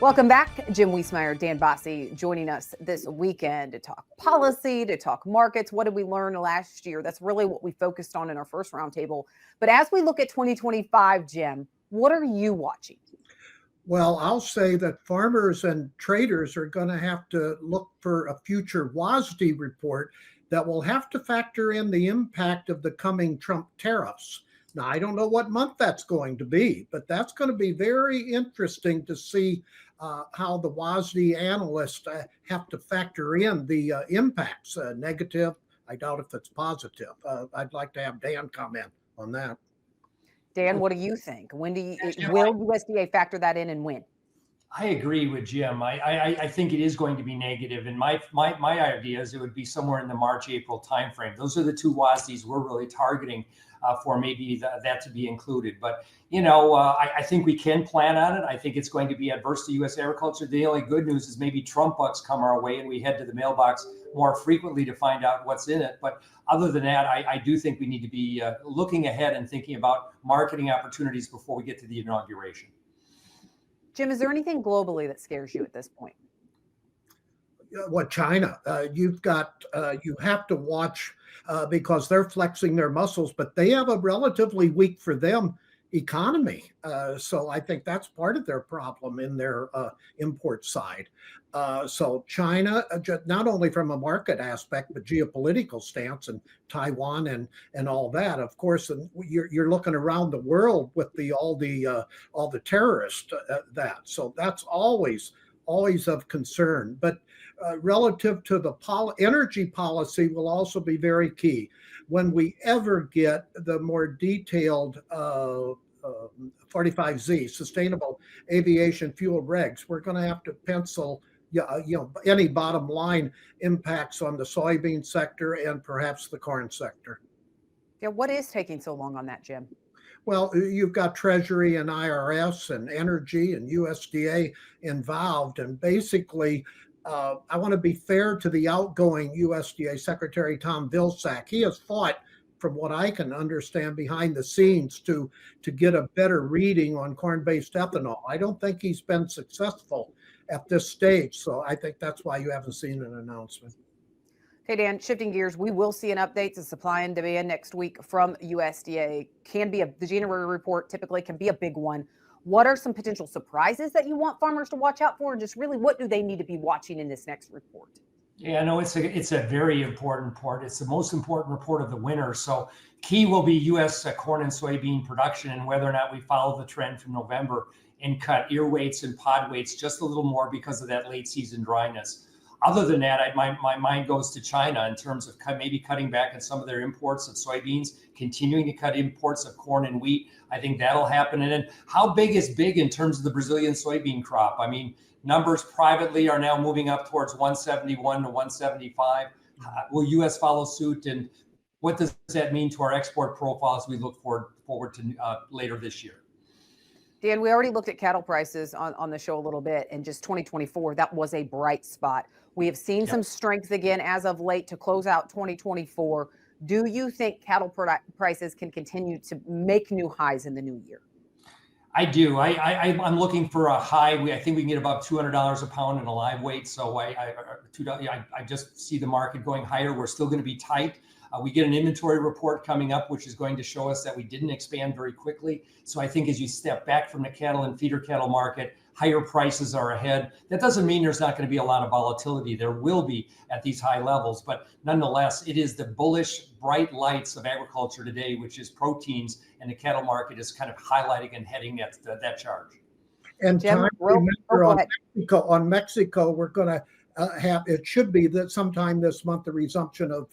Welcome back. Jim Wiesmeyer, Dan Bossi joining us this weekend to talk policy, to talk markets. What did we learn last year? That's really what we focused on in our first roundtable. But as we look at 2025, Jim, what are you watching? Well, I'll say that farmers and traders are going to have to look for a future WASDE report that will have to factor in the impact of the coming Trump tariffs. Now, I don't know what month that's going to be, but that's going to be very interesting to see how the WASDE analysts have to factor in the impacts, negative. I doubt if it's positive. I'd like to have Dan comment on that. Dan, what do you think? Will USDA factor that in and when? I agree with Jim. I think it is going to be negative. And my idea is it would be somewhere in the March, April timeframe. Those are the two WASDEs we're really targeting for maybe that to be included. But, I think we can plan on it. I think it's going to be adverse to U.S. agriculture. The only good news is maybe Trump bucks come our way and we head to the mailbox more frequently to find out what's in it. But other than that, I do think we need to be looking ahead and thinking about marketing opportunities before we get to the inauguration. Jim, is there anything globally that scares you at this point? What, China? You have to watch because they're flexing their muscles, but they have a relatively weak for them economy. So I think that's part of their problem in their import side. So China, not only from a market aspect, but geopolitical stance and Taiwan and all that. Of course, and you're looking around the world with all the terrorists that. So that's always of concern. But relative to the energy policy will also be very key. When we ever get the more detailed 45Z, Sustainable Aviation Fuel regs, we're going to have to pencil any bottom line impacts on the soybean sector and perhaps the corn sector. Yeah, what is taking so long on that, Jim? Well, you've got Treasury and IRS and Energy and USDA involved. And basically, I want to be fair to the outgoing USDA Secretary Tom Vilsack. He has fought, from what I can understand, behind the scenes to get a better reading on corn-based ethanol. I don't think he's been successful at this stage. So I think that's why you haven't seen an announcement. Okay, Dan, shifting gears, we will see an update to supply and demand next week from USDA. The January report typically can be a big one. What are some potential surprises that you want farmers to watch out for? And just really, what do they need to be watching in this next report? Yeah, no, it's a very important report. It's the most important report of the winter. So key will be U.S. Corn and soybean production and whether or not we follow the trend from November and cut ear weights and pod weights just a little more because of that late season dryness. Other than that, my mind goes to China in terms of maybe cutting back on some of their imports of soybeans, continuing to cut imports of corn and wheat. I think that'll happen. And then how big is big in terms of the Brazilian soybean crop? I mean, numbers privately are now moving up towards 171 to 175. Will U.S. follow suit? And what does that mean to our export profile as we look forward to later this year? Dan, we already looked at cattle prices on the show a little bit, and just 2024, that was a bright spot. We have seen some strength again as of late to close out 2024. Do you think cattle prices can continue to make new highs in the new year? I do. I'm looking for a high. I think we can get about $200 a pound in a live weight. So I just see the market going higher. We're still going to be tight. We get an inventory report coming up, which is going to show us that we didn't expand very quickly. So I think as you step back from the cattle and feeder cattle market, higher prices are ahead. That doesn't mean there's not going to be a lot of volatility. There will be at these high levels, but nonetheless, it is the bullish, bright lights of agriculture today, which is proteins, and the cattle market is kind of highlighting and heading that charge. And Jim, on Mexico, we're going to have, it should be that sometime this month, the resumption of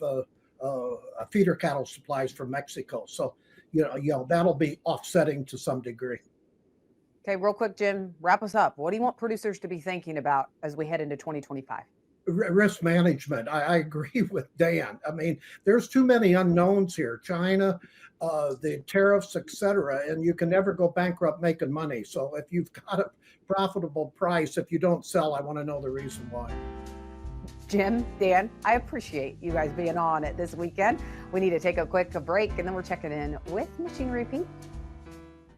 feeder cattle supplies from Mexico. So, that'll be offsetting to some degree. Okay, real quick, Jim, wrap us up. What do you want producers to be thinking about as we head into 2025? Risk management. I agree with Dan. I mean, there's too many unknowns here. China, the tariffs, et cetera, and you can never go bankrupt making money. So if you've got a profitable price, if you don't sell, I want to know the reason why. Jim, Dan, I appreciate you guys being on it this weekend. We need to take a quick break, and then we're checking in with Machinery Pete.